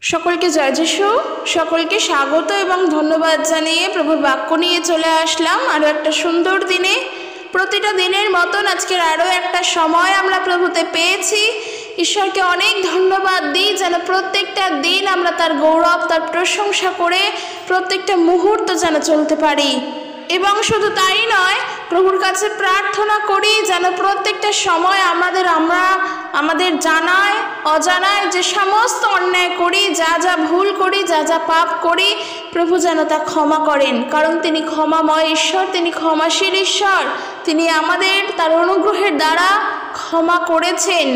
সকলকে জয় যিশু, সকলকে স্বাগত এবং ধন্যবাদ জানিয়ে প্রভুর বাক্য নিয়ে চলে আসলাম আরও একটা সুন্দর দিনে। প্রতিটা দিনের মতন আজকের আরও একটা সময় আমরা প্রভুতে পেয়েছি। ঈশ্বরকে অনেক ধন্যবাদ দিই যেন প্রত্যেকটা দিন আমরা তার গৌরব, তার প্রশংসা করে প্রত্যেকটা মুহূর্ত যেন চলতে পারি। এবং শুধু তাই নয়, প্রভুর কাছে প্রার্থনা করি যেন প্রত্যেকটা সময় আমাদের জানায় অজানায় যে সমস্ত অন্যায় করি, যা যা ভুল করি, যা যা পাপ করি, প্রভু যেন তা ক্ষমা করেন। কারণ তিনি ক্ষমাময় ঈশ্বর, তিনি ক্ষমাশীল ঈশ্বর, তিনি আমাদের তার অনুগ্রহের দ্বারা ক্ষমা করেছেন।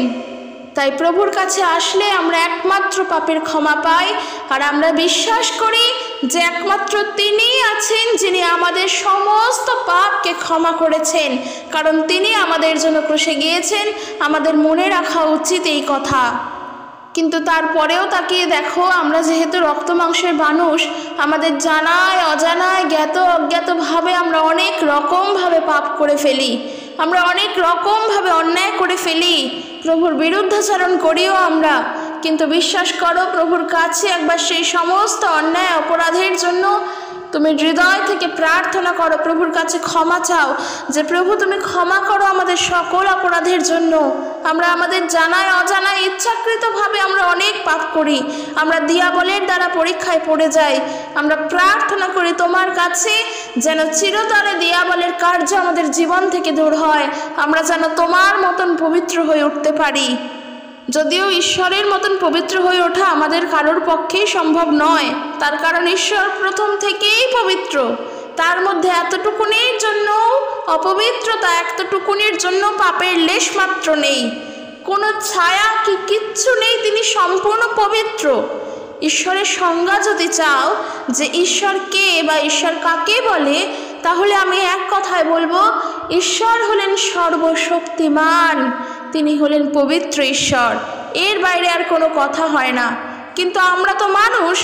তাই প্রভুর কাছে আসলে আমরা একমাত্র পাপের ক্ষমা পাই। আর আমরা বিশ্বাস করি যে একমাত্র তিনিই আছেন যিনি আমাদের সমস্ত পাপকে ক্ষমা করেছেন। কারণ তিনি আমাদের জন্য ক্রুশে গিয়েছেন। আমাদের মনে রাখা উচিত এই কথা। কিন্তু তারপরেও তাকিয়ে দেখো, আমরা যেহেতু রক্ত মাংসের মানুষ, আমাদের জানায় অজানায় জ্ঞাত অজ্ঞাতভাবে আমরা অনেক রকমভাবে পাপ করে ফেলি, আমরা অনেক রকমভাবে অন্যায় করে ফেলি, প্রভুর বিরুদ্ধাচরণ করিও আমরা। কিন্তু বিশ্বাস করো, প্রভুর কাছে একবার সেই সমস্ত অন্যায় অপরাধের জন্য তুমি হৃদয় থেকে প্রার্থনা করো, প্রভুর কাছে ক্ষমা চাও যে প্রভু তুমি ক্ষমা করো আমাদের সকল অপরাধের জন্য। আমরা আমাদের জানায় অজানায় ইচ্ছাকৃতভাবে আমরা অনেক পাপ করি, আমরা দিয়াবলের দ্বারা পরীক্ষায় পড়ে যাই। আমরা প্রার্থনা করি তোমার কাছে যেন চিরতরে দিয়াবলের কার্য আমাদের জীবন থেকে দূর হয়, আমরা যেন তোমার মতন পবিত্র হয়ে উঠতে পারি। যদিও ঈশ্বরের মতন পবিত্র হয়ে ওঠা আমাদের কারোর পক্ষেই সম্ভব নয়, তার কারণ ঈশ্বর প্রথম থেকেই পবিত্র। তার মধ্যে এতটুকুনির জন্য অপবিত্রতা, এতটুকুনির জন্য পাপের লেশ মাত্র নেই, কোনো ছায়া কি কিচ্ছু নেই, তিনি সম্পূর্ণ পবিত্র। ঈশ্বরের সংজ্ঞা যদি চাও যে ঈশ্বর কে বা ঈশ্বর কাকে বলে, তাহলে আমি এক কথায় বলবো, ঈশ্বর হলেন সর্বশক্তিমান, তিনি হলেন পবিত্র ঈশ্বর। এর বাইরে আর কোনো কথা হয় না। কিন্তু আমরা তো মানুষ,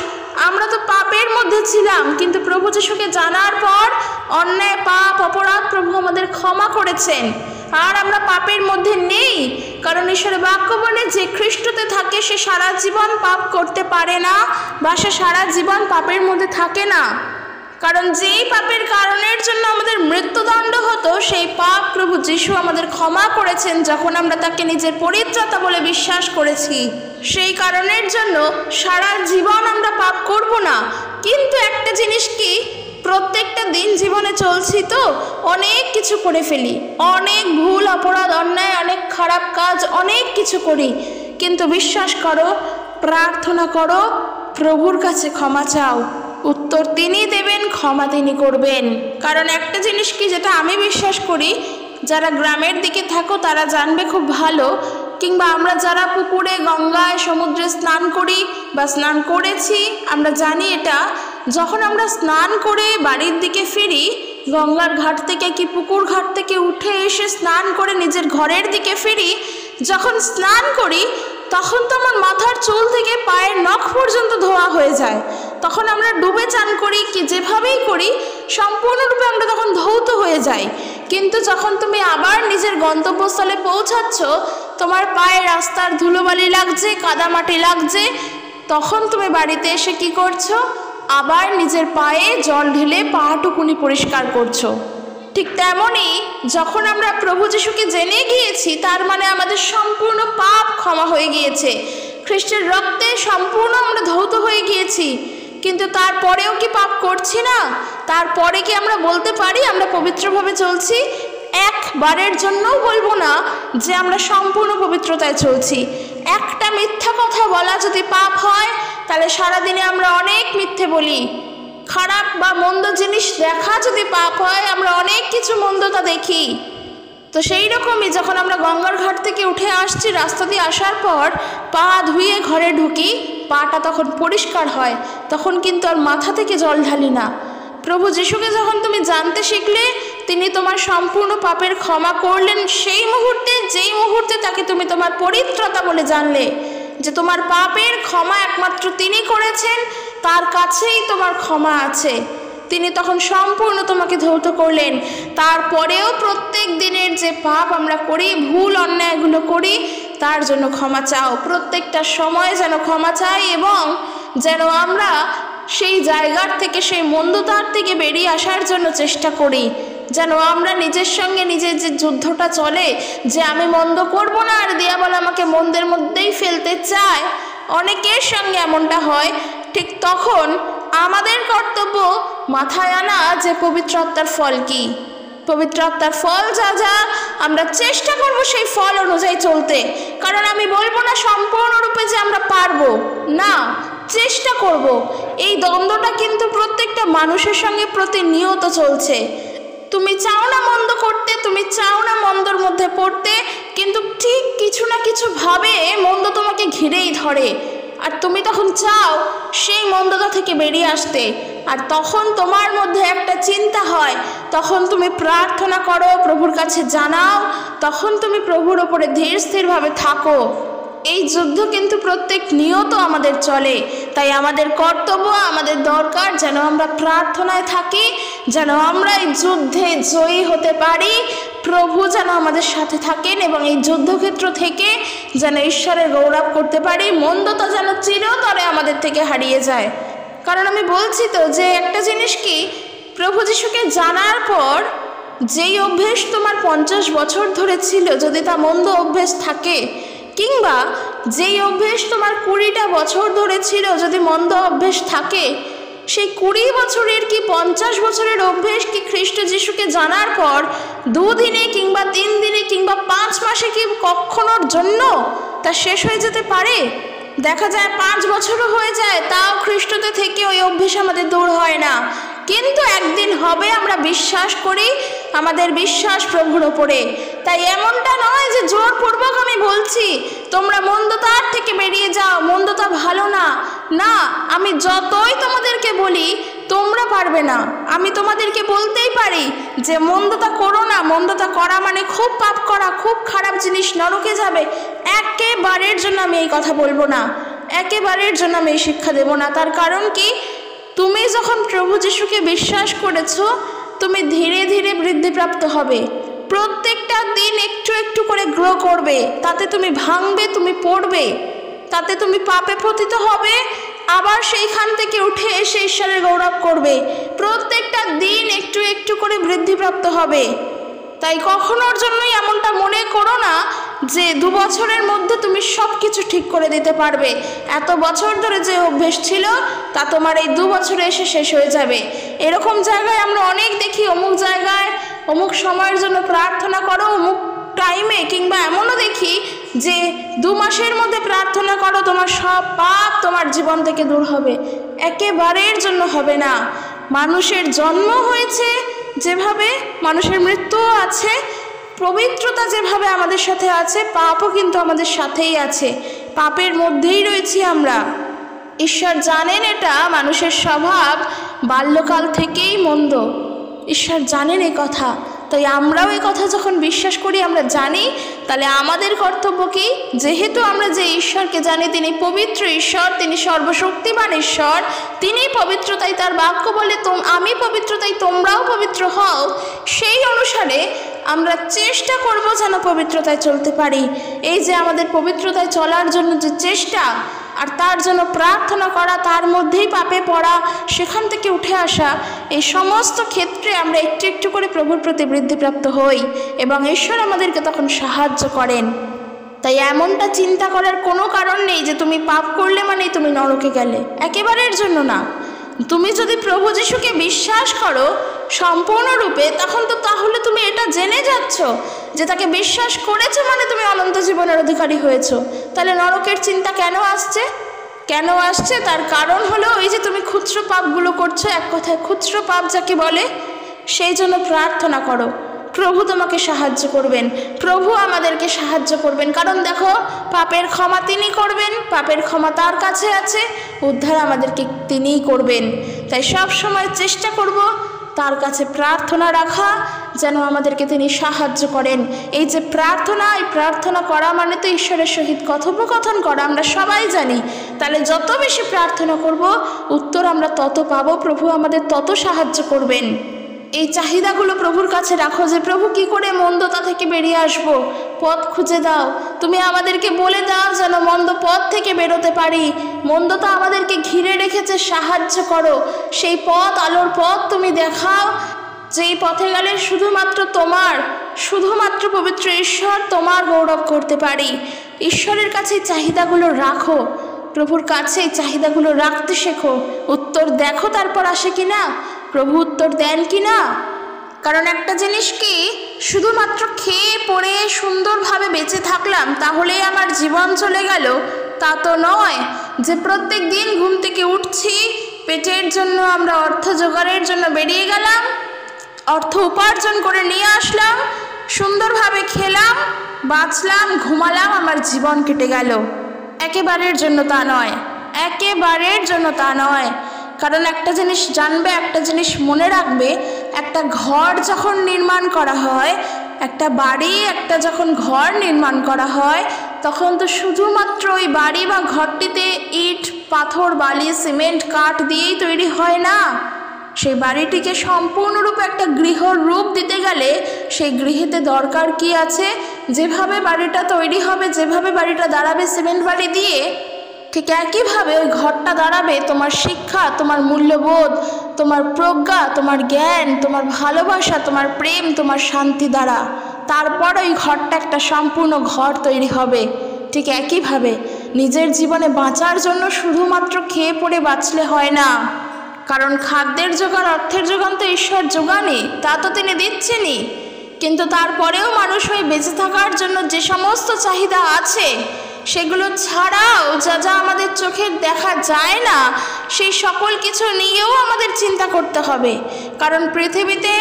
আমরা তো পাপের মধ্যে ছিলাম, কিন্তু প্রভু যিশুকে জানার পর অন্যায় পাপ অপরাধ প্রভু আমাদের ক্ষমা করেছেন। আর আমরা পাপের মধ্যে নেই, কারণ ঈশ্বরের বাক্য বলে যে খ্রিস্টতে থাকে সে সারা জীবন পাপ করতে পারে না, বা সে সারা জীবন পাপের মধ্যে থাকে না। কারণ যেই পাপের কারণের জন্য আমাদের মৃত্যুদণ্ড হতো, সেই পাপ প্রভু যিশু আমাদের ক্ষমা করেছেন যখন আমরা তাকে নিজের পরিত্রাতা বলে বিশ্বাস করেছি। সেই কারণের জন্য সারা জীবন আমরা পাপ করব না। কিন্তু একটা জিনিস কি, প্রত্যেকটা দিন জীবনে চলছি তো অনেক কিছু করে ফেলি, অনেক ভুল অপরাধ অন্যায়, অনেক খারাপ কাজ, অনেক কিছু করি। কিন্তু বিশ্বাস করো, প্রার্থনা করো, প্রভুর কাছে ক্ষমা চাও, উত্তর তিনি দেবেন, ক্ষমা তিনি করবেন। কারণ একটা জিনিস কি, যেটা আমি বিশ্বাস করি, যারা গ্রামের দিকে থাকো তারা জানবে খুব ভালো, কিংবা আমরা যারা পুকুরে, গঙ্গায়, সমুদ্রে স্নান করি বা স্নান করেছি, আমরা জানি এটা, যখন আমরা স্নান করে বাড়ির দিকে ফিরি, গঙ্গার ঘাট থেকে কি পুকুর ঘাট থেকে উঠে এসে স্নান করে নিজের ঘরের দিকে ফিরি, যখন স্নান করি তখন তো আমার মাথার চুল থেকে পায়ের নখ পর্যন্ত ধোয়া হয়ে যায়। তখন আমরা ডুবে চান করি, কি যেভাবেই করি সম্পূর্ণরূপে আমরা তখন ধৌত হয়ে যাই। কিন্তু যখন তুমি আবার নিজের গন্তব্যস্থলে পৌঁছাচ্ছ, তোমার পায়ে রাস্তার ধুলোবালি লাগছে, কাদামাটি লাগছে, তখন তুমি বাড়িতে এসে কি করছো, আবার নিজের পায়ে জল ঢেলে পাটুকুনি পরিষ্কার করছো। ঠিক তেমনই যখন আমরা প্রভু যিশুকে জেনে গিয়েছি, তার মানে আমাদের সম্পূর্ণ পাপ ক্ষমা হয়ে গিয়েছে, খ্রিস্টের রক্তে সম্পূর্ণ আমরা ধৌত হয়ে গিয়েছি। কিন্তু তারপরেও কি পাপ করছি না? তারপরে কি আমরা বলতে পারি আমরা পবিত্রভাবে চলছি? একবারের জন্যও বলবো না যে আমরা সম্পূর্ণ পবিত্রতায় চলছি। একটা মিথ্যা কথা বলা যদি পাপ হয়, তাহলে সারাদিনে আমরা অনেক মিথ্যে বলি। খারাপ বা মন্দ জিনিস দেখা যদি পাপ হয়, আমরা অনেক কিছু মন্দতা দেখি। তো সেই রকমই যখন আমরা গঙ্গার ঘাট থেকে উঠে আসছি, রাস্তা দিয়ে আসার পর পা ধুয়ে ঘরে ঢুকি, পাটা তখন পরিষ্কার হয়, তখন কিন্তু আর মাথা থেকে জল ঢালি না। প্রভু যিশুকে যখন তুমি জানতে শিখলে, তিনি তোমার সম্পূর্ণ পাপের ক্ষমা করলেন সেই মুহূর্তে, যেই মুহূর্তে তাকে তুমি তোমার পরিত্রাতা বলে জানলে, যে তোমার পাপের ক্ষমা একমাত্র তিনি করেছেন, তার কাছেই তোমার ক্ষমা আছে, তিনি তখন সম্পূর্ণ তোমাকে ধৌত করলেন। তারপরেও প্রত্যেক দিনের যে পাপ আমরা করি, ভুল অন্যায়গুলো করি, তার জন্য ক্ষমা চাও। প্রত্যেকটা সময় যেন ক্ষমা চাই এবং যেন আমরা সেই জায়গার থেকে, সেই মন্দতার থেকে বেরিয়ে আসার জন্য চেষ্টা করি। যেন আমরা নিজের সঙ্গে নিজের যে যুদ্ধটা চলে যে আমি মন্দ করব না, আর দিয়াবল আমাকে মন্দের মধ্যেই ফেলতে চায়, অনেকের সঙ্গে এমনটা হয়। ঠিক তখন আমাদের কর্তব্য মাথায় আনা যে পবিত্র আত্মার ফল কি, পবিত্র আত্মার ফল যা যা আমরা চেষ্টা করব সেই ফল অনুযায়ী চলতে। কারণ আমি বলবো না সম্পূর্ণরূপে যে আমরা পারবো না, চেষ্টা করব। এই দ্বন্দ্বটা কিন্তু প্রত্যেকটা মানুষের সঙ্গে প্রতিনিয়ত চলছে। তুমি চাও না মন্দ করতে, তুমি চাও না মন্দর মধ্যে পড়তে, কিন্তু ঠিক কিছু না কিছু ভাবে মন্দ তোমাকে ঘিরেই ধরে, আর তুমি তখন চাও সেই মন্দতা থেকে বেরিয়ে আসতে। আর তখন তোমার মধ্যে একটা চিন্তা হয়, তখন তুমি প্রার্থনা করো, প্রভুর কাছে জানাও, তখন তুমি প্রভুর ওপরে ধীর স্থিরভাবে থাকো। এই যুদ্ধ কিন্তু প্রত্যেক নিয়ত আমাদের চলে, তাই আমাদের কর্তব্য, আমাদের দরকার যেন আমরা প্রার্থনায় থাকি, যেন আমরা এই যুদ্ধে জয়ী হতে পারি। প্রভু যেন আমাদের সাথে থাকেন এবং এই যুদ্ধক্ষেত্র থেকে যেন ঈশ্বরের গৌরব করতে পারি, মন্দতা যেন চিরতরে আমাদের থেকে হারিয়ে যায়। কারণ আমি বলছি তো যে একটা জিনিস কি, প্রভু যিশুকে জানার পর যেই অভ্যেস তোমার 50 বছর ধরে ছিল, যদি তা মন্দ অভ্যেস থাকে, কিংবা যেই অভ্যেস তোমার 20টা বছর ধরে ছিল যদি মন্দ অভ্যেস থাকে, সেই 20 বছরের কি 50 বছরের অভ্যেস কি খ্রিস্ট যিশুকে জানার পর 2 দিনে কিংবা 3 দিনে কিংবা 5 মাসে কি কখনোর জন্য তা শেষ হয়ে যেতে পারে? দেখা যায় 5 বছরও হয়ে যায়, তাও খ্রিস্টতে থেকে ওই অভ্যেস আমাদের দূর হয় না। কিন্তু একদিন হবে, আমরা বিশ্বাস করি, আমাদের বিশ্বাস প্রভুর ওপরে। তাই এমনটা নয় যে জোরপূর্বক আমি বলছি তোমরা মন্দতার থেকে বেরিয়ে যাও, মন্দতা ভালো না। না, আমি যতই তোমাদেরকে বলি তোমরা পারবে না। আমি তোমাদেরকে বলতেই পারি যে মন্দতা করো না, মন্দতা করা মানে খুব পাপ করা, খুব খারাপ জিনিস, নরকে যাবে। একেবারের জন্য আমি এই কথা বলবো না, একেবারের জন্য আমি এই শিক্ষা দেব না। তার কারণ কি, তুমি যখন প্রভু যিশুকে বিশ্বাস করেছো, তুমি ধীরে ধীরে বৃদ্ধিপ্রাপ্ত হবে, প্রত্যেকটা দিন একটু একটু করে গ্রো করবে, তাতে তুমি ভাঙবে, তুমি পড়বে, তাতে তুমি পাপে পতিত হবে, আবার সেইখান থেকে উঠে এসে ঈশ্বরের গৌরব করবে। প্রত্যেকটা দিন একটু একটু করে বৃদ্ধিপ্রাপ্ত হবে। তাই কখনোর জন্যই এমনটা মনে করো না যে 2 বছরের মধ্যে তুমি সব কিছু ঠিক করে দিতে পারবে। এত বছর ধরে যে অভ্যেস ছিল তা তোমার এই 2 বছরে এসে শেষ হয়ে যাবে। এরকম জায়গায় আমরা অনেক দেখি, অমুক জায়গায় অমুক সময়ের জন্য প্রার্থনা করো, অমুক টাইমে, কিংবা এমনও দেখি যে 2 মাসের মধ্যে প্রার্থনা করো, তোমার সব পাপ তোমার জীবন থেকে দূর হবে। একেবারের জন্য হবে না। মানুষের জন্ম হয়েছে যেভাবে, মানুষের মৃত্যুও আছে, পবিত্রতা যেভাবে আমাদের সাথে আছে, পাপও কিন্তু আমাদের সাথেই আছে, পাপের মধ্যেই রয়েছি আমরা। ঈশ্বর জানেন এটা, মানুষের স্বভাব বাল্যকাল থেকেই মন্দ, ঈশ্বর জানেন এই কথা। তাই আমরাও এই কথা যখন বিশ্বাস করি, আমরা জানি, তাহলে আমাদের কর্তব্য কি, যেহেতু আমরা যে ঈশ্বরকে জানি তিনি পবিত্র ঈশ্বর, তিনি সর্বশক্তিমান ঈশ্বর, তিনি পবিত্র, তাই তার বাক্য বলে আমি পবিত্র তাই তোমরাও পবিত্র হও, সেই অনুসারে আমরা চেষ্টা করব যেন পবিত্রতায় চলতে পারি। এই যে আমাদের পবিত্রতায় চলার জন্য যে চেষ্টা আর তার জন্য প্রার্থনা করা, তার মধ্যেই পাপে পড়া, সেখান থেকে উঠে আসা, এই সমস্ত ক্ষেত্রে আমরা একটু একটু করে প্রভুর প্রতি বৃদ্ধিপ্রাপ্ত হই এবং ঈশ্বর আমাদেরকে তখন সাহায্য করেন। তাই এমনটা চিন্তা করার কোনো কারণ নেই যে তুমি পাপ করলে মানেই তুমি নরকে গেলে, একেবারের জন্য না। তুমি যদি প্রভু যিশুকে বিশ্বাস করো সম্পূর্ণরূপে, তখন তো তাহলে তুমি এটা জেনে যাচ্ছ যে তাকে বিশ্বাস করেছো মানে তুমি অনন্ত জীবনের অধিকারী হয়েছো। তাহলে নরকের চিন্তা কেন আসছে? কেন আসছে? তার কারণ হলো ওই যে তুমি খুচরো পাপগুলো করছো, এক কথায় খুচরো পাপ যাকে বলে। সেই জন্য প্রার্থনা করো, প্রভু তোমাকে সাহায্য করবেন, প্রভু আমাদেরকে সাহায্য করবেন। কারণ দেখো, পাপের ক্ষমা তিনি করবেন, পাপের ক্ষমা তার কাছে আছে, উদ্ধার আমাদেরকে তিনিই করবেন। তাই সব সময় চেষ্টা করব তার কাছে প্রার্থনা রাখা, যেন আমাদেরকে তিনি সাহায্য করেন। এই যে প্রার্থনা, এই প্রার্থনা করা মানে তো ঈশ্বরের সহিত কথোপকথন করা, আমরা সবাই জানি। তাহলে যত বেশি প্রার্থনা করব, উত্তর আমরা তত পাবো, প্রভু আমাদের তত সাহায্য করবেন। এই চাহিদাগুলো প্রভুর কাছে রাখো যে প্রভু কি করে মন্দতা থেকে বেরিয়ে আসবো, পথ খুঁজে দাও। তুমি আমাদেরকে বলে দাও যেন মন্দ পথ থেকে বেরোতে পারি। মন্দতা আমাদেরকে ঘিরে রেখেছে, সাহায্য করো। সেই পথ, আলোর পথ তুমি দেখাও, যেই পথে গেলে শুধুমাত্র পবিত্র ঈশ্বর তোমার গৌরব করতে পারি। ঈশ্বরের কাছে এই চাহিদাগুলো রাখো, প্রভুর কাছে এই চাহিদাগুলো রাখতে শেখো। উত্তর দেখো তারপর আসে কি না, প্রভু উত্তর দেন কি না। কারণ একটা জিনিস কি, শুধুমাত্র খেয়ে পড়ে সুন্দরভাবে বেঁচে থাকলাম তাহলেই আমার জীবন চলে গেল, তা তো নয়। যে প্রত্যেক দিন ঘুম থেকে উঠছি, পেটের জন্য আমরা অর্থ জোগাড়ের জন্য বেরিয়ে গেলাম, অর্থ উপার্জন করে নিয়ে আসলাম, সুন্দরভাবে খেলাম, বাঁচলাম, ঘুমালাম, আমার জীবন কেটে গেল। একেবারের জন্য তা নয়, একেবারের জন্য তা নয়। কারণ একটা জিনিস জানবে, একটা জিনিস মনে রাখবে, একটা ঘর যখন নির্মাণ করা হয়, একটা বাড়ি, যখন ঘর নির্মাণ করা হয়, তখন তো শুধুমাত্র ওই বাড়ি বা ঘরটিতে ইট, পাথর, বালি, সিমেন্ট, কাঠ দিয়েই তৈরি হয় না। সেই বাড়িটিকে সম্পূর্ণরূপে একটা গৃহর রূপ দিতে গেলে সেই গৃহেতে দরকার কি আছে, যেভাবে বাড়িটা তৈরি হবে, যেভাবে বাড়িটা দাঁড়াবে সিমেন্ট বালি দিয়ে, ঠিক একইভাবে ওই ঘরটা দাঁড়াবে তোমার শিক্ষা, তোমার মূল্যবোধ, তোমার প্রজ্ঞা, তোমার জ্ঞান, তোমার ভালোবাসা, তোমার প্রেম, তোমার শান্তি দ্বারা। তারপর ওই ঘরটা একটা সম্পূর্ণ ঘর তৈরি হবে। ঠিক একইভাবে নিজের জীবনে বাঁচার জন্য শুধুমাত্র খেয়ে পড়ে বাঁচলে হয় না। কারণ খাদ্যের যোগান, অর্থের যোগান তো ঈশ্বর যোগানই, তা তো তিনি দিচ্ছেনই। কিন্তু তারপরেও মানুষ হয়ে বেঁচে থাকার জন্য যে সমস্ত চাহিদা আছে, সেগুলো ছাড়াও যা যা আমাদের চোখে দেখা যায় না, সেই সকল কিছু নিয়েও আমাদের চিন্তা করতে হবে। কারণ পৃথিবীতে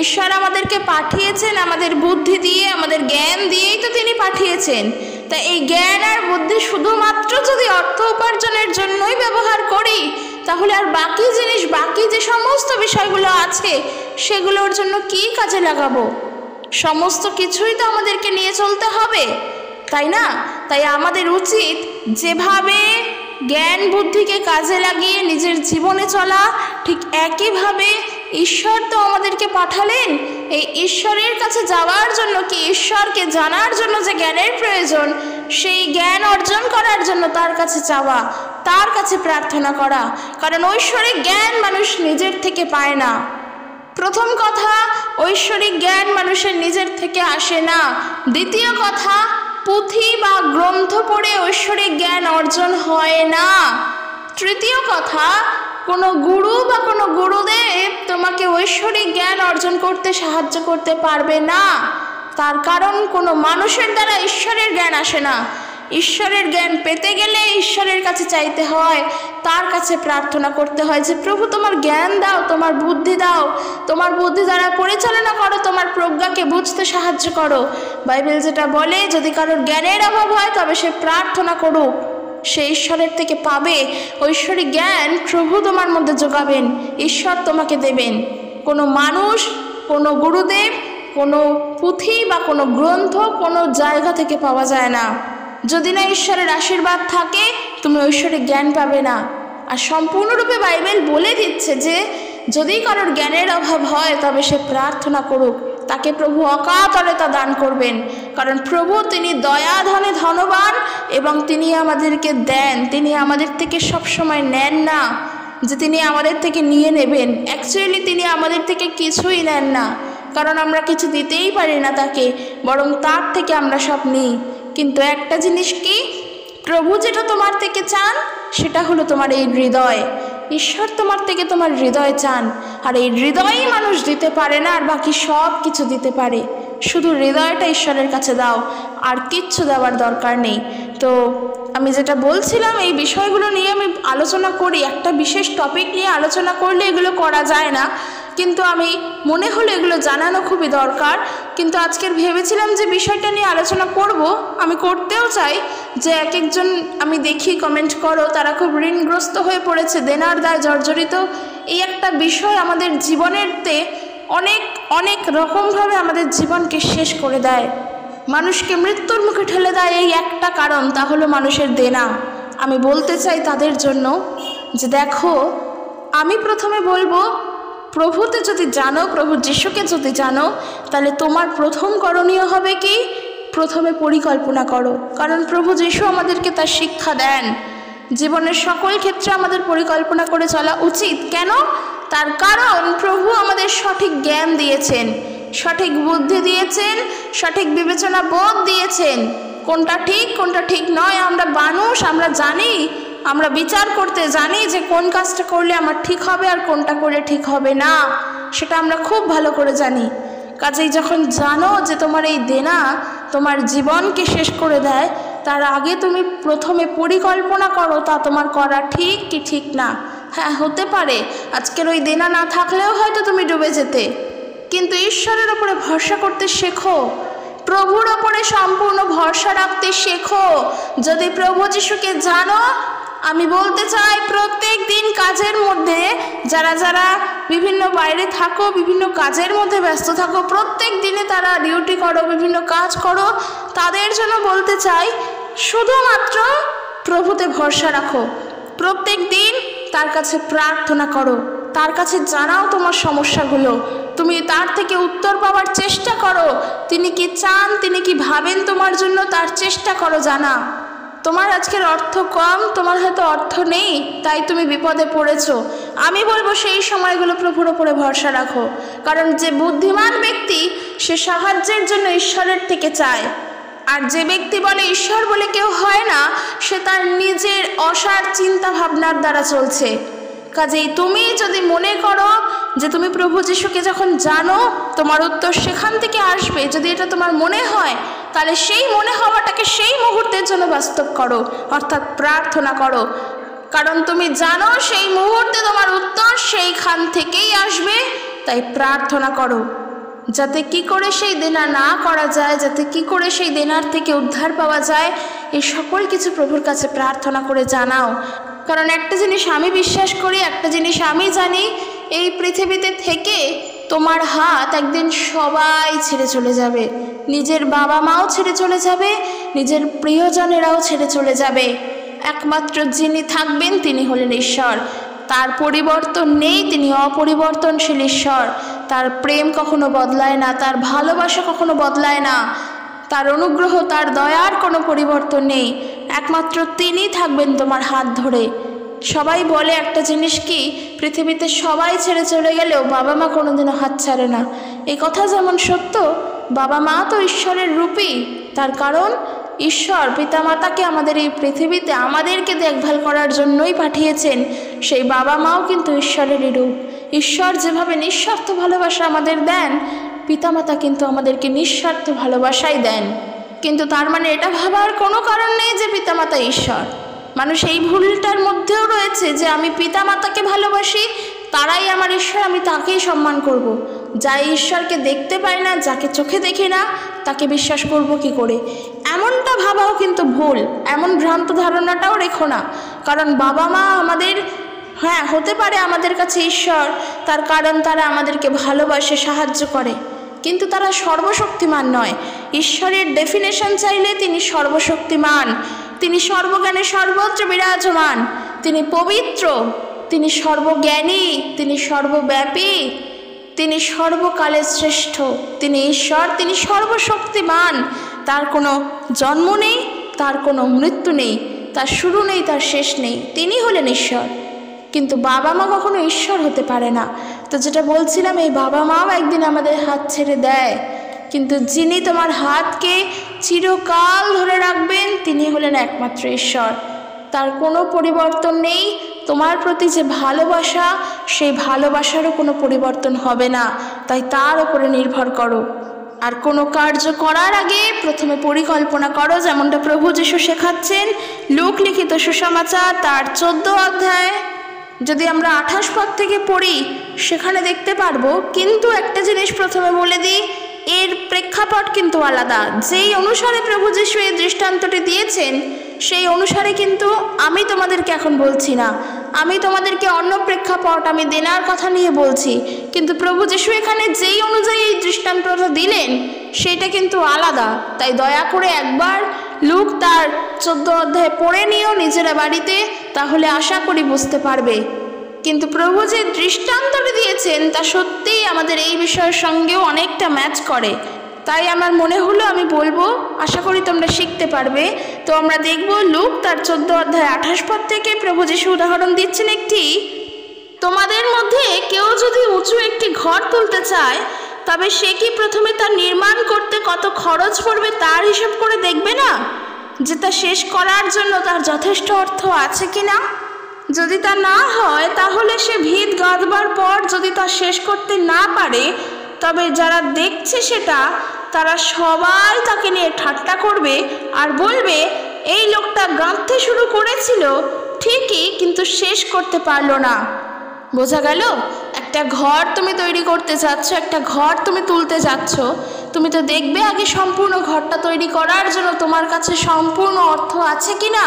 ঈশ্বর আমাদেরকে পাঠিয়েছেন আমাদের বুদ্ধি দিয়ে, আমাদের জ্ঞান দিয়েই তো তিনি পাঠিয়েছেন। তা এই জ্ঞান আর বুদ্ধি শুধুমাত্র যদি অর্থ উপার্জনের জন্যই ব্যবহার করি, তাহলে আর বাকি জিনিস, বাকি যে সমস্ত বিষয়গুলো আছে, সেগুলোর জন্য কি কাজে লাগাবো? সমস্ত কিছুই তো আমাদেরকে নিয়ে চলতে হবে, তাই না? তাই আমাদের উচিত যেভাবে জ্ঞান বুদ্ধিকে কাজে লাগিয়ে নিজের জীবনে চলা, ঠিক একইভাবে ঈশ্বর তো আমাদেরকে পাঠালেন এই ঈশ্বরের কাছে যাওয়ার জন্য, কি ঈশ্বরকে জানার জন্য যে জ্ঞানের প্রয়োজন, সেই জ্ঞান অর্জন করার জন্য তার কাছে চাওয়া, তার কাছে প্রার্থনা করা। কারণ ঐশ্বরিক জ্ঞান মানুষ নিজের থেকে পায় না। প্রথম কথা, ঐশ্বরিক জ্ঞান মানুষের নিজের থেকে আসে না। দ্বিতীয় কথা, পুঁথি বা গ্রন্থ পড়ে ঐশ্বরিক জ্ঞান অর্জন হয় না। তৃতীয় কথা, কোনো গুরু বা কোনো গুরুদেব তোমাকে ঐশ্বরিক জ্ঞান অর্জন করতে সাহায্য করতে পারবে না। তার কারণ কোনো মানুষের দ্বারা ঈশ্বরের জ্ঞান আসে না। ঈশ্বরের জ্ঞান পেতে গেলে ঈশ্বরের কাছে চাইতে হয়, তার কাছে প্রার্থনা করতে হয় যে প্রভু তোমার জ্ঞান দাও, তোমার বুদ্ধি দাও, তোমার বুদ্ধি দ্বারা পরিচালনা করো, তোমার প্রজ্ঞাকে বুঝতে সাহায্য করো। বাইবেল যেটা বলে, যদি কারোর জ্ঞানের অভাব হয় তবে সে প্রার্থনা করুক, সে ঈশ্বরের থেকে পাবে। ঐশ্বরিক জ্ঞান প্রভু তোমার মধ্যে যোগাবেন, ঈশ্বর তোমাকে দেবেন। কোনো মানুষ, কোনো গুরুদেব, কোনো পুঁথি বা কোনো গ্রন্থ কোনো জায়গা থেকে পাওয়া যায় না। যদি না ঈশ্বরের আশীর্বাদ থাকে, তুমি ঐশ্বরিক জ্ঞান পাবে না। আর সম্পূর্ণরূপে বাইবেল বলে দিচ্ছে যে যদি কারোর জ্ঞানের অভাব হয় তবে সে প্রার্থনা করুক, তাকে প্রভু অকাতরে তা দান করবেন। কারণ প্রভু তিনি দয়া ধনে ধনবান এবং তিনি আমাদেরকে দেন, তিনি আমাদের থেকে সবসময় নেন না যে তিনি আমাদের থেকে নিয়ে নেবেন। অ্যাকচুয়ালি তিনি আমাদের থেকে কিছুই নেন না, কারণ আমরা কিছু দিতেই পারি না তাকে, বরং তার থেকে আমরা সব নিই। কিন্তু একটা জিনিস কি, প্রভু যেটা তোমার থেকে চান সেটা হলো তোমার এই হৃদয়। ঈশ্বর তোমার থেকে তোমার হৃদয় চান, আর এই হৃদয়ই মানুষ দিতে পারে না, আর বাকি সব কিছু দিতে পারে। শুধু হৃদয়টা ঈশ্বরের কাছে দাও, আর কিচ্ছু দেওয়ার দরকার নেই। তো আমি যেটা বলছিলাম, এই বিষয়গুলো নিয়ে আমি আলোচনা করি, একটা বিশেষ টপিক নিয়ে আলোচনা করলে এগুলো করা যায় না, কিন্তু আমি মনে হলো এগুলো জানানো খুবই দরকার। কিন্তু আজকের ভেবেছিলাম যে বিষয়টা নিয়ে আলোচনা করব, আমি করতেও চাই। যে এক একজন আমি দেখি কমেন্ট করো, তারা খুব ঋণগ্রস্ত হয়ে পড়েছে, দেনার দায় জর্জরিত। এই একটা বিষয় আমাদের জীবনেরতে অনেক অনেক রকমভাবে আমাদের জীবনকে শেষ করে দেয়, মানুষকে মৃত্যুর মুখে ঠেলে দেয়। এই একটা কারণ, তা হলো মানুষের দেনা। আমি বলতে চাই তাদের জন্য যে দেখো, আমি প্রথমে বলবো প্রভুতে যদি জানো, প্রভু যিশুকে যদি জানো, তাহলে তোমার প্রথম করণীয় হবে কি? প্রথমে পরিকল্পনা করো। কারণ প্রভু যিশু আমাদেরকে তার শিক্ষা দেন, জীবনের সকল ক্ষেত্রে আমাদের পরিকল্পনা করে চলা উচিত। কেন? তার কারণ প্রভু আমাদের সঠিক জ্ঞান দিয়েছেন, সঠিক বুদ্ধি দিয়েছেন, সঠিক বিবেচনা বোধ দিয়েছেন। কোনটা ঠিক কোনটা ঠিক নয় আমরা মানুষ, আমরা জানি, আমরা বিচার করতে জানি যে কোন কাজটা করলে আমার ঠিক হবে আর কোনটা করলে ঠিক হবে না, সেটা আমরা খুব ভালো করে জানি। কাজেই যখন জানো যে তোমার এই দেনা তোমার জীবনকে শেষ করে দেয়, তার আগে তুমি প্রথমে পরিকল্পনা করো তা তোমার করা ঠিক কি ঠিক না। হ্যাঁ, হতে পারে আজকের ওই দেনা না থাকলেও হয়তো তুমি ডুবে যেতে, কিন্তু ঈশ্বরের ওপরে ভরসা করতে শেখো, প্রভুর ওপরে সম্পূর্ণ ভরসা রাখতে শেখো। যদি প্রভু যিশুকে জানো, আমি বলতে চাই প্রত্যেক দিন কাজের মধ্যে যারা যারা বিভিন্ন বাইরে থাকো, বিভিন্ন কাজের মধ্যে ব্যস্ত থাকো, প্রত্যেক দিনে তারা ডিউটি করো, বিভিন্ন কাজ করো, তাদের জন্য বলতে চাই শুধুমাত্র প্রভুতে ভরসা রাখো। প্রত্যেক দিন তার কাছে প্রার্থনা করো, তার কাছে জানাও তোমার সমস্যাগুলো, তুমি তার থেকে উত্তর পাওয়ার চেষ্টা করো। তিনি কি চান, তিনি কি ভাবেন তোমার জন্য, তার চেষ্টা করো জানা। তোমার আজকের অর্থ কম, তোমার হয়তো অর্থ নেই, তাই তুমি বিপদে পড়েছো। আমি বলবো সেই সময়গুলো প্রভুর ওপরে ভরসা রাখো। কারণ যে বুদ্ধিমান ব্যক্তি সে সাহায্যের জন্য ঈশ্বরের থেকে চায়, আর যে ব্যক্তি বলে ঈশ্বর বলে কেউ হয় না, সে তার নিজের অসার চিন্তা ভাবনার দ্বারা চলছে। কাজেই তুমি যদি মনে করো যে তুমি প্রভু যিশুকে যখন জানো তোমার উত্তর সেখান থেকে আসবে, যদি এটা তোমার মনে হয়, তাহলে সেই মনে হওয়াটাকে সেই মুহূর্তের জন্য বাস্তব করো, অর্থাৎ প্রার্থনা করো। কারণ তুমি জানো সেই মুহূর্তে তোমার উত্তর সেইখান থেকেই আসবে, তাই প্রার্থনা করো যাতে কি করে সেই দেনা না করা যায়, যাতে কি করে সেই দেনার থেকে উদ্ধার পাওয়া যায়, এই সকল কিছু প্রভুর কাছে প্রার্থনা করে জানাও। কারণ একটা জিনিস আমি বিশ্বাস করি, একটা জিনিস আমি জানি, এই পৃথিবীতে থেকে তোমার হাত একদিন সবাই ছেড়ে চলে যাবে। নিজের বাবা মাও ছেড়ে চলে যাবে, নিজের প্রিয়জনেরাও ছেড়ে চলে যাবে। একমাত্র যিনি থাকবেন তিনি হলেন ঈশ্বর। তার পরিবর্তন নেই, তিনি অপরিবর্তনশীল ঈশ্বর। তার প্রেম কখনো বদলায় না, তার ভালোবাসা কখনো বদলায় না, তার অনুগ্রহ, তার দয়ার কোনো পরিবর্তন নেই। একমাত্র তিনি থাকবেন তোমার হাত ধরে। সবাই বলে একটা জিনিস কি, পৃথিবীতে সবাই ছেড়ে চলে গেলেও বাবা মা কোনোদিনও হাত ছাড়ে না। এই কথা যেমন সত্য, বাবা মা তো ঈশ্বরের রূপই। তার কারণ ঈশ্বর পিতামাতাকে আমাদের এই পৃথিবীতে আমাদেরকে দেখভাল করার জন্যই পাঠিয়েছেন। সেই বাবা মাও কিন্তু ঈশ্বরেরই রূপ। ঈশ্বর যেভাবে নিঃস্বার্থ ভালোবাসা আমাদের দেন, পিতামাতা কিন্তু আমাদেরকে নিঃস্বার্থ ভালোবাসাই দেন। কিন্তু তার মানে এটা ভাবার কোনো কারণ নেই যে পিতামাতা ঈশ্বর। মানুষ এই ভুলটার মধ্যেও রয়েছে যে আমি পিতামাতাকে ভালোবাসি, তারাই আমার ঈশ্বর, আমি তাকেই সম্মান করব। যা ঈশ্বরকে দেখতে পাই না, যাকে চোখে দেখি না, তাকে বিশ্বাস করব কি করে? এমনটা ভাবাও কিন্তু ভুল, এমন ভ্রান্ত ধারণাটাও রেখো না। কারণ বাবা মা আমাদের, হ্যাঁ হতে পারে আমাদের কাছে ঈশ্বর, তার কারণ তারা আমাদেরকে ভালোবাসে, সাহায্য করে, কিন্তু তারা সর্বশক্তিমান নয়। ঈশ্বরের ডেফিনেশন চাইলে তিনি সর্বশক্তিমান, তিনি সর্বজ্ঞানে সর্বত্র বিরাজমান, তিনি পবিত্র, তিনি সর্বজ্ঞানী, তিনি সর্বব্যাপী, তিনি সর্বকালের শ্রেষ্ঠ, তিনি ঈশ্বর, তিনি সর্বশক্তিমান। তার কোনো জন্ম নেই, তার কোনো মৃত্যু নেই, তার শুরু নেই, তার শেষ নেই, তিনি হলেন ঈশ্বর। কিন্তু বাবা মা কখনো ঈশ্বর হতে পারে না। তো যেটা বলছিলাম, এই বাবা মাও একদিন আমাদের হাত ছেড়ে দেয়, কিন্তু যিনি তোমার হাতকে চিরকাল ধরে রাখবেন তিনি হলেন একমাত্র ঈশ্বর। তার কোনো পরিবর্তন নেই। তোমার প্রতি যে ভালোবাসা, সেই ভালোবাসারও কোনো পরিবর্তন হবে না। তাই তার উপরে নির্ভর করো। আর কোনো কার্য করার আগে প্রথমে পরিকল্পনা করো, যেমনটা প্রভু যিশু শেখাচ্ছেন লূক লিখিত সুসমাচার তার 14 অধ্যায়। যদি আমরা 28 পদ থেকে পড়ি সেখানে দেখতে পারবো। কিন্তু একটা জিনিস প্রথমে বলে দিই, এর প্রেক্ষাপট কিন্তু আলাদা। যেই অনুসারে প্রভু যিশু এই দৃষ্টান্তটি দিয়েছেন সেই অনুসারে কিন্তু আমি তোমাদেরকে এখন বলছি না, আমি তোমাদেরকে অন্য প্রেক্ষাপট, আমি দেনার কথা নিয়ে বলছি। কিন্তু প্রভু যিশু এখানে যেই অনুযায়ী এই দৃষ্টান্তটা দিলেন সেটা কিন্তু আলাদা। তাই দয়া করে একবার লূক তার 14 অধ্যায় পড়ে নিও নিজেরা বাড়িতে, তাহলে আশা করি বুঝতে পারবে। কিন্তু প্রভু যে দৃষ্টান্তটি দিয়েছেন তা সত্যিই আমাদের এই বিষয়ের সঙ্গেও অনেকটা ম্যাচ করে। তাই আমার মনে হলো আমি বলবো, আশা করি তোমরা শিখতে পারবে। তো আমরা দেখব লুক তার 14 অধ্যায় 28 পদ থেকে প্রভু যিশু উদাহরণ দিচ্ছেন একটি, তোমাদের মধ্যে কেউ যদি উঁচু একটি ঘর তুলতে চায় তবে সে কি প্রথমে তা নির্মাণ করতে কত খরচ পড়বে তার হিসাব করে দেখবে না, যে তা শেষ করার জন্য তার যথেষ্ট অর্থ আছে কিনা? যদি তা না হয় তাহলে সে ভিত গাঁথবার পর যদি তা শেষ করতে না পারে তবে যারা দেখছে সেটা তারা সবাই তাকে নিয়ে ঠাট্টা করবে আর বলবে, এই লোকটা গাঁথতে শুরু করেছিল ঠিকই কিন্তু শেষ করতে পারলো না। বোঝা গেল? একটা ঘর তুমি তৈরি করতে যাচ্ছ, একটা ঘর তুমি তুলতে যাচ্ছ, তুমি তো দেখবে আগে সম্পূর্ণ ঘরটা তৈরি করার জন্য তোমার কাছে সম্পূর্ণ অর্থ আছে কি না।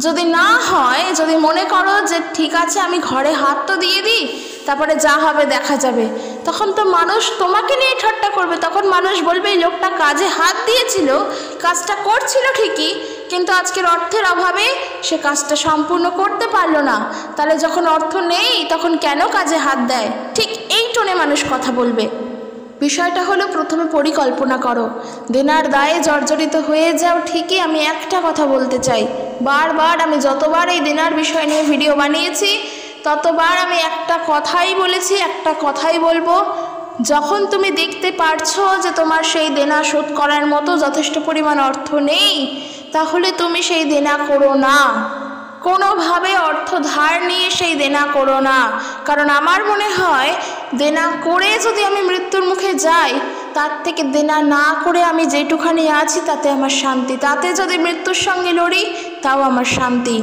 যদি না হয়, যদি মনে করো যে ঠিক আছে আমি ঘরে হাত তো দিয়ে দিই, তারপরে যা হবে দেখা যাবে, তখন তো মানুষ তোমাকে নিয়ে ঠাট্টা করবে। তখন মানুষ বলবে এই লোকটা কাজে হাত দিয়েছিল, কাজটা করছিল ঠিকই, কিন্তু আজকের অর্থের অভাবে সে কাজটা সম্পূর্ণ করতে পারলো না। তাহলে যখন অর্থ নেই তখন কেন কাজে হাত দেয়? ঠিক এই টোনে মানুষ কথা বলবে। বিষয়টা হলো প্রথমে পরিকল্পনা করো। দেনার দায়ে জর্জরিত হয়ে যাও ঠিকই, আমি একটা কথা বলতে চাই, বারবার আমি যতবার এই দেনার বিষয় নিয়ে ভিডিও বানিয়েছি ততবার আমি একটা কথাই বলেছি, একটা কথাই বলবো, যখন তুমি দেখতে পারছো যে তোমার সেই দেনা শোধ করার মতো যথেষ্ট পরিমাণ অর্থ নেই, তাহলে তুমি সেই দেনা করো না। কোনোভাবে অর্থ ধার নিয়ে সেই দেনা করো না। কারণ আমার মনে হয় দেনা করে যদি আমি মৃত্যুর মুখে যাই, তার থেকে দেনা না করে আমি যেটুখানি আছি তাতে আমার শান্তি। তাতে যদি মৃত্যুর সঙ্গে লড়ি তাও আমার শান্তি।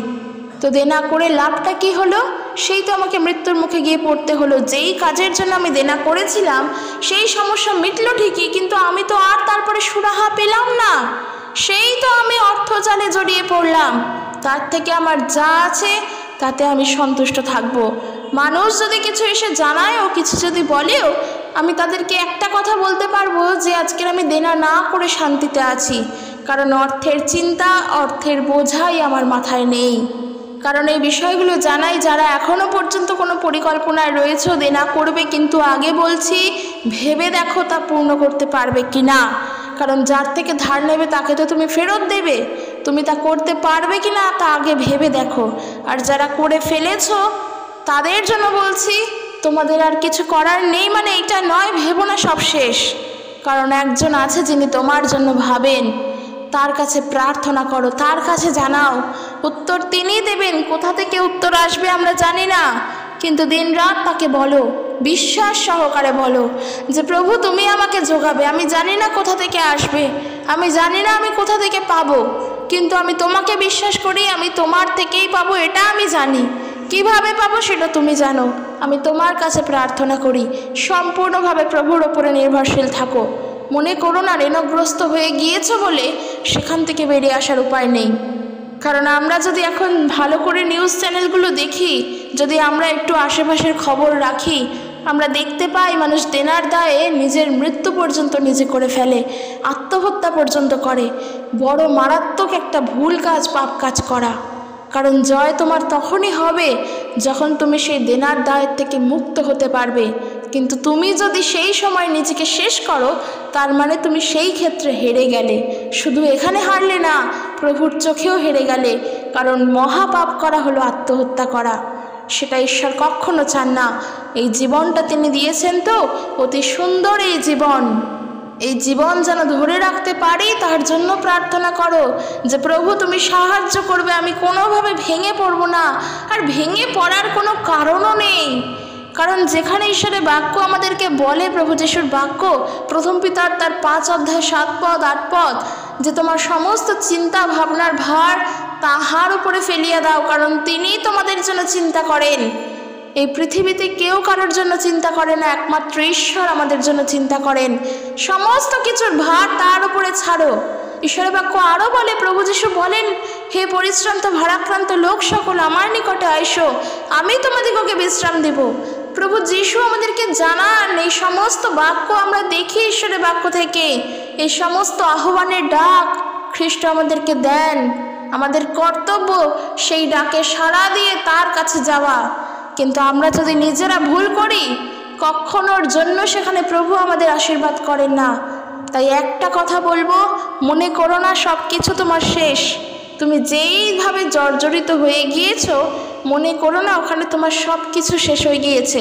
তো দেনা করে লাভটা কি হলো? সেই তো আমাকে মৃত্যুর মুখে গিয়ে পড়তে হলো। যেই কাজের জন্য আমি দেনা করেছিলাম সেই সমস্যা মিটলো ঠিকই, কিন্তু আমি তো আর তারপরে সুরাহা পেলাম না। সেই তো আমি অর্থজালে জড়িয়ে পড়লাম। তার থেকে আমার যা আছে তাতে আমি সন্তুষ্ট থাকবো। মানুষ যদি কিছু এসে জানায় ও কিছু যদি বলেও, আমি তাদেরকে একটা কথা বলতে পারবো যে আজকের আমি দেনা না করে শান্তিতে আছি। কারণ অর্থের চিন্তা, অর্থের বোঝাই আমার মাথায় নেই। কারণ এই বিষয়গুলো জানাই যারা এখনও পর্যন্ত কোনো পরিকল্পনায় রয়েছে দেনা করবে, কিন্তু আগে বলছি ভেবে দেখো তা পূর্ণ করতে পারবে কি না। কারণ যার থেকে ধার নেবে তাকে তো তুমি ফেরত দেবে, তুমি তা করতে পারবে কি না তা আগে ভেবে দেখো। আর যারা করে ফেলেছো তাদের জন্য বলছি তোমাদের আর কিছু করার নেই, মানে এটা নয় ভেবো না সব শেষ। কারণ একজন আছে যিনি তোমার জন্য ভাবেন, তার কাছে প্রার্থনা করো, তার কাছে জানাও, উত্তর তিনিই দেবেন। কোথা থেকে উত্তর আসবে আমরা জানি না, কিন্তু দিনরাত তাকে বলো, বিশ্বাস সহকারে বলো যে প্রভু তুমি আমাকে যোগাবে। আমি জানি না কোথা থেকে আসবে, আমি জানি না আমি কোথা থেকে পাবো, কিন্তু আমি তোমাকে বিশ্বাস করি আমি তোমার থেকেই পাবো, এটা আমি জানি। কিভাবে পাবো সেটা তুমি জানো। আমি তোমার কাছে প্রার্থনা করি, সম্পূর্ণভাবে প্রভুর ওপরে নির্ভরশীল থাকো। মনে করো না ঋণগ্রস্ত হয়ে গিয়েছো বলে সেখান থেকে বেরিয়ে আসার উপায় নেই। কারণ আমরা যদি এখন ভালো করে নিউজ চ্যানেলগুলো দেখি, যদি আমরা একটু আশেপাশের খবর রাখি, আমরা দেখতে পাই মানুষ দেনার দায়ে নিজের মৃত্যু পর্যন্ত নিজে করে ফেলে, আত্মহত্যা পর্যন্ত করে। বড় মারাত্মক একটা ভুল কাজ, পাপ কাজ করা। কারণ জয় তোমার তখনই হবে যখন তুমি সেই দেনার দায়ের থেকে মুক্ত হতে পারবে। কিন্তু তুমি যদি সেই সময় নিজেকে শেষ করো, তার মানে তুমি সেই ক্ষেত্রে হেরে গেলে। শুধু এখানে হারলে না, প্রভুর চোখেও হেরে গেলে। কারণ মহাপাপ করা হলো আত্মহত্যা করা, সেটা ঈশ্বর কখনো চান না। এই জীবনটা তিনি দিয়েছেন তো অতি সুন্দর, এই জীবন যেন ধরে রাখতে পারি তার জন্য প্রার্থনা করো যে প্রভু তুমি সাহায্য করবে, আমি কোনোভাবে ভেঙে পড়বো না। আর ভেঙে পড়ার কোনো কারণও নেই। কারণ যেখানে ঈশ্বরের বাক্য আমাদেরকে বলে, প্রভু যিশুর বাক্য প্রথম পিতার তার 5 অধ্যায় 7 পদ 8 পদ, যে তোমার সমস্ত চিন্তা ভাবনার ভার তাহার উপরে ফেলিয়া দাও, কারণ তিনি তোমাদের জন্য চিন্তা করেন। এই পৃথিবীতে কেউ কারোর জন্য চিন্তা করে না, একমাত্র ঈশ্বর আমাদের জন্য চিন্তা করেন। সমস্ত কিছুর ভার তার উপরে ছাড়ো। ঈশ্বরের বাক্য আরও বলে, প্রভু যিশু বলেন, হে পরিশ্রান্ত ভারাক্রান্ত লোক সকল আমার নিকটে আইসো, আমি তোমাদিগকে বিশ্রাম দেব। প্রভু যিশু আমাদেরকে জানান, এই সমস্ত বাক্য আমরা দেখি ঈশ্বরের বাক্য থেকে। এই সমস্ত আহ্বানের ডাক খ্রিস্ট আমাদেরকে দেন। আমাদের কর্তব্য সেই ডাকে সাড়া দিয়ে তার কাছে যাওয়া। কিন্তু আমরা যদি নিজেরা ভুল করি কখনোর জন্য সেখানে প্রভু আমাদের আশীর্বাদ করেন না। তাই একটা কথা বলবো, মনে করো না সব কিছু তোমার শেষ। তুমি যেইভাবে জর্জরিত হয়ে গিয়েছো মনে করো না ওখানে তোমার সব কিছু শেষ হয়ে গিয়েছে,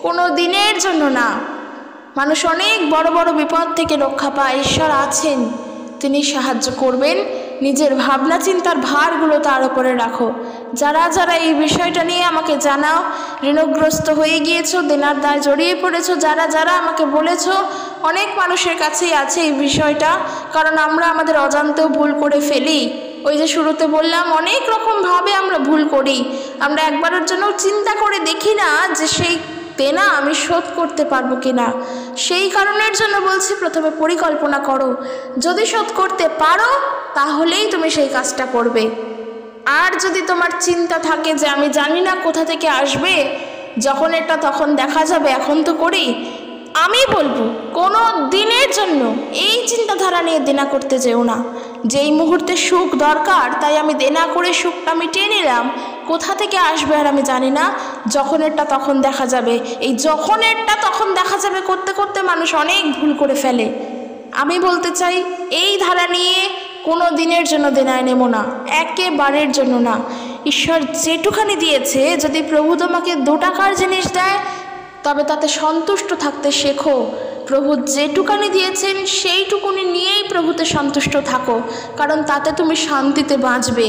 কোনো দিনের জন্য না। মানুষ অনেক বড় বড় বিপদ থেকে রক্ষা পায়, ঈশ্বর আছেন, তিনি সাহায্য করবেন। নিজের ভাবনা চিন্তার ভারগুলো তার উপরে রাখো। যারা যারা এই বিষয়টা নিয়ে আমাকে জানাও, ঋণগ্রস্ত হয়ে গিয়েছো, দেনার দায় জড়িয়ে পড়েছো, যারা যারা আমাকে বলেছো, অনেক মানুষের কাছেই আছে এই বিষয়টা। কারণ আমরা আমাদের অজান্তেও ভুল করে ফেলি। ওই যে শুরুতে বললাম, অনেক রকমভাবে আমরা ভুল করি। আমরা একবারের জন্য চিন্তা করে দেখি না যে সেই দেনা আমি শোধ করতে পারবো কিনা। সেই কারণের জন্য বলছি, প্রথমে পরিকল্পনা করো। যদি শোধ করতে পারো তাহলেই তুমি সেই কাজটা করবে। আর যদি তোমার চিন্তা থাকে যে আমি জানি না কোথা থেকে আসবে, যখন এটা তখন দেখা যাবে, এখন তো করি, আমি বলবো কোনো দিনের জন্য এই চিন্তাধারা নিয়ে দেনা করতে যেও না। যেই মুহূর্তে সুখ দরকার তাই আমি দেনা করে সুখটা মিটিয়ে নিলাম, কোথা থেকে আসবে আর আমি জানি না, যখন এটা তখন দেখা যাবে। এই যখন এটা তখন দেখা যাবে করতে করতে মানুষ অনেক ভুল করে ফেলে। আমি বলতে চাই, এই ধারা নিয়ে কোনো দিনের জন্য দেনায় নেব না, একেবারের জন্য না। ঈশ্বর যেটুখানি দিয়েছে, যদি প্রভু তোমাকে 2 টাকার জিনিস দেয় তবে তাতে সন্তুষ্ট থাকতে শেখো। প্রভু যেটুকানি দিয়েছেন সেইটুকুনি নিয়েই প্রভুতে সন্তুষ্ট থাকো, কারণ তাতে তুমি শান্তিতে বাঁচবে।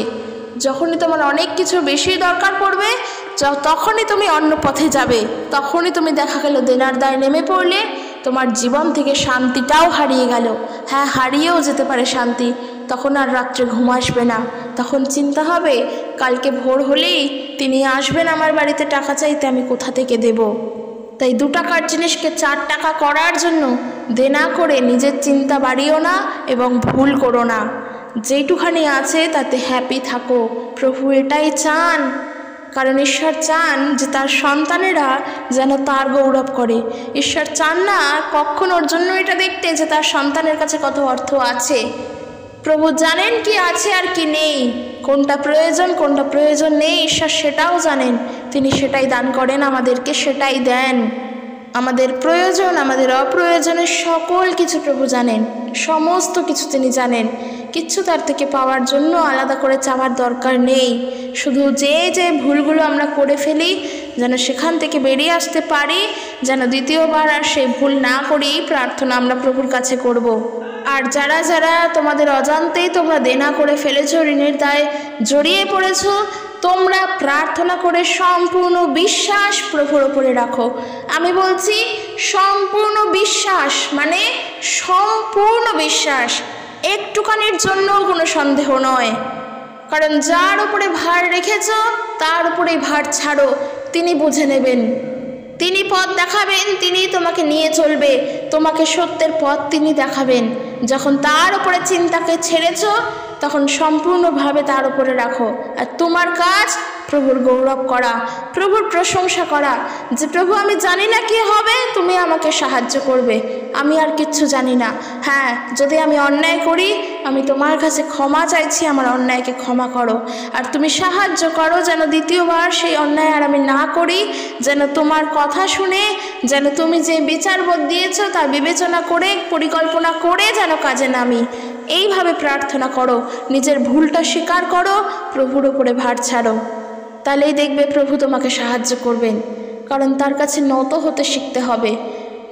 যখনই তোমার অনেক কিছু বেশি দরকার পড়বে তখনই তুমি অন্য পথে যাবে, তখনই তুমি দেখা গেল দেনার দায় নেমে পড়লে, তোমার জীবন থেকে শান্তিটাও হারিয়ে গেল। হ্যাঁ, হারিয়েও যেতে পারে শান্তি। তখন আর রাত্রে ঘুম আসবে না, তখন চিন্তা হবে কালকে ভোর হলেই তিনি আসবেন আমার বাড়িতে টাকা চাইতে, আমি কোথা থেকে দেব। তাই 2 টাকার জিনিসকে 4 টাকা করার জন্য দেনা করে নিজের চিন্তা বাড়িও না এবং ভুল করো না। যেটুখানি আছে তাতে হ্যাপি থাকো। প্রভু এটাই চান, কারণ ঈশ্বর চান যে তার সন্তানেরা যেন তার গৌরব করে। ঈশ্বর চান না কখন ওর জন্য এটা দেখতে যে তার সন্তানের কাছে কত অর্থ আছে। প্রভু জানেন কি আছে আর কি নেই, কোনটা প্রয়োজন নেই, ঈশ্বর সেটাও জানেন। তিনি সেটাই দান করেন আমাদেরকে, সেটাই দেন। আমাদের প্রয়োজন, আমাদের অপ্রয়োজনের সকল কিছু প্রভু জানেন, সমস্ত কিছু তিনি জানেন। কিচ্ছু তার থেকে পাওয়ার জন্য আলাদা করে চাওয়ার দরকার নেই। শুধু যে ভুলগুলো আমরা করে ফেলি যেন সেখান থেকে বেরিয়ে আসতে পারি, যেন দ্বিতীয়বার আর সেই ভুল না করি, প্রার্থনা আমরা প্রভুর কাছে করব। আর যারা যারা তোমাদের অজান্তেই তোমরা দেনা করে ফেলেছো, ঋণের দায় জড়িয়ে পড়েছো, তোমরা প্রার্থনা করে সম্পূর্ণ বিশ্বাস প্রভুর ওপরে রাখো। আমি বলছি সম্পূর্ণ বিশ্বাস, মানে সম্পূর্ণ বিশ্বাস, একটুখানির জন্য কোনো সন্দেহ নয়। কারণ যার উপরে ভার রেখেছ তার উপরেই ভার ছাড়ো, তিনি বুঝে নেবেন, তিনি পথ দেখাবেন, তিনি তোমাকে নিয়ে চলবে, তোমাকে সত্যের পথ তিনি দেখাবেন। যখন তার উপরে চিন্তাকে ছেড়েছ তখন সম্পূর্ণভাবে তার উপরে রাখো। আর তোমার কাজ প্রভুর গৌরব করা, প্রভুর প্রশংসা করা, যে প্রভু আমি জানি না কি হবে, তুমি আমাকে সাহায্য করবে, আমি আর কিচ্ছু জানি না। হ্যাঁ, যদি আমি অন্যায় করি আমি তোমার কাছে ক্ষমা চাইছি, আমার অন্যায়কে ক্ষমা করো। আর তুমি সাহায্য করো যেন দ্বিতীয়বার সেই অন্যায় আর আমি না করি, যেন তোমার কথা শুনে, যেন তুমি যে বিচারবোধ দিয়েছো তা বিবেচনা করে, পরিকল্পনা করে যেন কাজে নামি। এইভাবে প্রার্থনা করো, নিজের ভুলটা স্বীকার করো, প্রভুর উপরে ভার ছাড়ো, তাহলেই দেখবে প্রভু তোমাকে সাহায্য করবেন। কারণ তার কাছে নত হতে শিখতে হবে,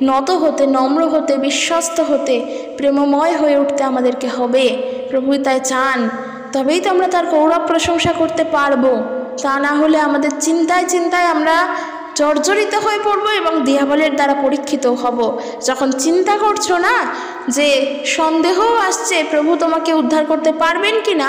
নত হতে, নম্র হতে, বিশ্বস্ত হতে, প্রেমময় হয়ে উঠতে আমাদেরকে হবে। প্রভুই তাই চান, তবেই তো আমরা তার গৌরব প্রশংসা করতে পারবো। তা না হলে আমাদের চিন্তায় চিন্তায় আমরা জর্জরিত হয়ে পড়বো এবং দিয়াবলের দ্বারা পরীক্ষিত হব। যখন চিন্তা করছো না যে সন্দেহ আসছে প্রভু তোমাকে উদ্ধার করতে পারবেন কি না,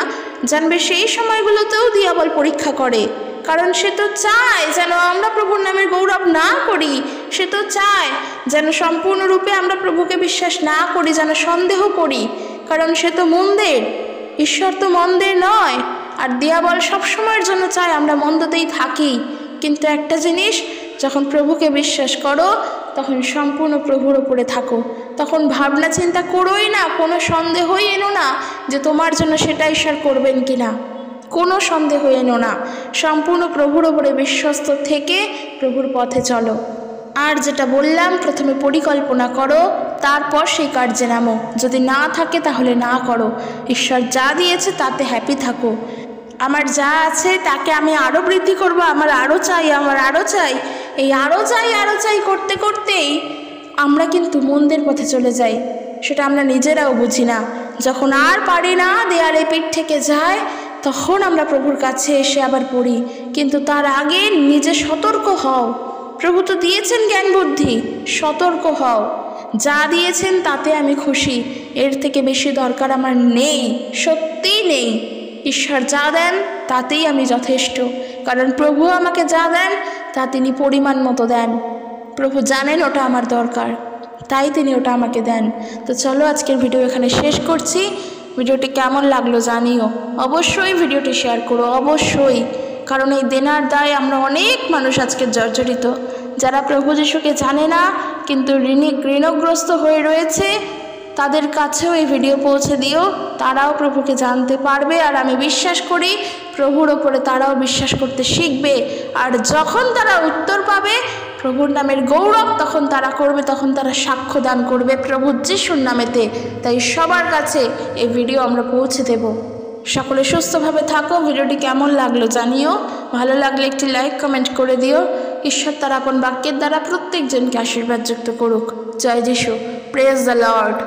জানবে সেই সময়গুলোতেও দিয়াবল পরীক্ষা করে। কারণ সে তো চায় যেন আমরা প্রভুর নামের গৌরব না করি, সে তো চায় যেন সম্পূর্ণরূপে আমরা প্রভুকে বিশ্বাস না করি, যেন সন্দেহ করি। কারণ সে তো মন্দের, ঈশ্বর তো মন্দের নয়। আর দিয়াবল সবসময়ের জন্য চায় আমরা মন্দতেই থাকি। কিন্তু একটা জিনিস, যখন প্রভুকে বিশ্বাস করো তখন সম্পূর্ণ প্রভুর ওপরে থাকো, তখন ভাবনা চিন্তা করোই না, কোনো সন্দেহই এনো না যে তোমার জন্য সেটা ঈশ্বর করবেন কি না। কোনো সন্দেহ এনো না, সম্পূর্ণ প্রভুর ওপরে বিশ্বস্ত থেকে প্রভুর পথে চলো। আর যেটা বললাম, প্রথমে পরিকল্পনা করো, তারপর সেই কার্যে নামো। যদি না থাকে তাহলে না করো। ঈশ্বর যা দিয়েছে তাতে হ্যাপি থাকো। আমার যা আছে তাকে আমি আরও বৃদ্ধি করব, আমার আরও চাই, আমার আরও চাই, এই আরও চাই করতে করতেই আমরা কিন্তু মন্দের পথে চলে যাই। সেটা আমরা নিজেরাও বুঝি না। যখন আর পারি না, দেয়ালে পিঠ থেকে যায়, তখন আমরা প্রভুর কাছে এসে আবার পড়ি। কিন্তু তার আগে নিজে সতর্ক হও। প্রভু তো দিয়েছেন জ্ঞান বুদ্ধি, সতর্ক হও। যা দিয়েছেন তাতে আমি খুশি, এর থেকে বেশি দরকার আমার নেই, সত্যিই নেই। ঈশ্বর যা দেন তাতেই আমি যথেষ্ট, কারণ প্রভু আমাকে যা দেন তা তিনি পরিমাণ মতো দেন। প্রভু জানেন ওটা আমার দরকার, তাই তিনি ওটা আমাকে দেন। তো চলো আজকের ভিডিও এখানে শেষ করছি। ভিডিওটি কেমন লাগলো জানিও, অবশ্যই ভিডিওটি শেয়ার করো, অবশ্যই। কারণ এই দেনার দায় আমরা অনেক মানুষ আজকে জর্জরিত, যারা প্রভু যিশুকে জানে না কিন্তু ঋণগ্রস্ত হয়ে রয়েছে, তাদের কাছেও এই ভিডিও পৌঁছে দিও, তারাও প্রভুকে জানতে পারবে। আর আমি বিশ্বাস করি প্রভুর ওপরে তারাও বিশ্বাস করতে শিখবে। আর যখন তারা উত্তর পাবে প্রভুর নামের গৌরব তখন তারা করবে, তখন তারা সাক্ষ্য দান করবে প্রভু যিশুর নামেতে। তাই সবার কাছে এই ভিডিও আমরা পৌঁছে দেব। সকলে সুস্থভাবে থাকো। ভিডিওটি কেমন লাগলো জানিও, ভালো লাগলে একটি লাইক কমেন্ট করে দিও। ঈশ্বর তার আপন বাক্যের দ্বারা প্রত্যেকজনকে আশীর্বাদ যুক্ত করুক। জয় যিশু, প্রেজ দ্য লর্ড।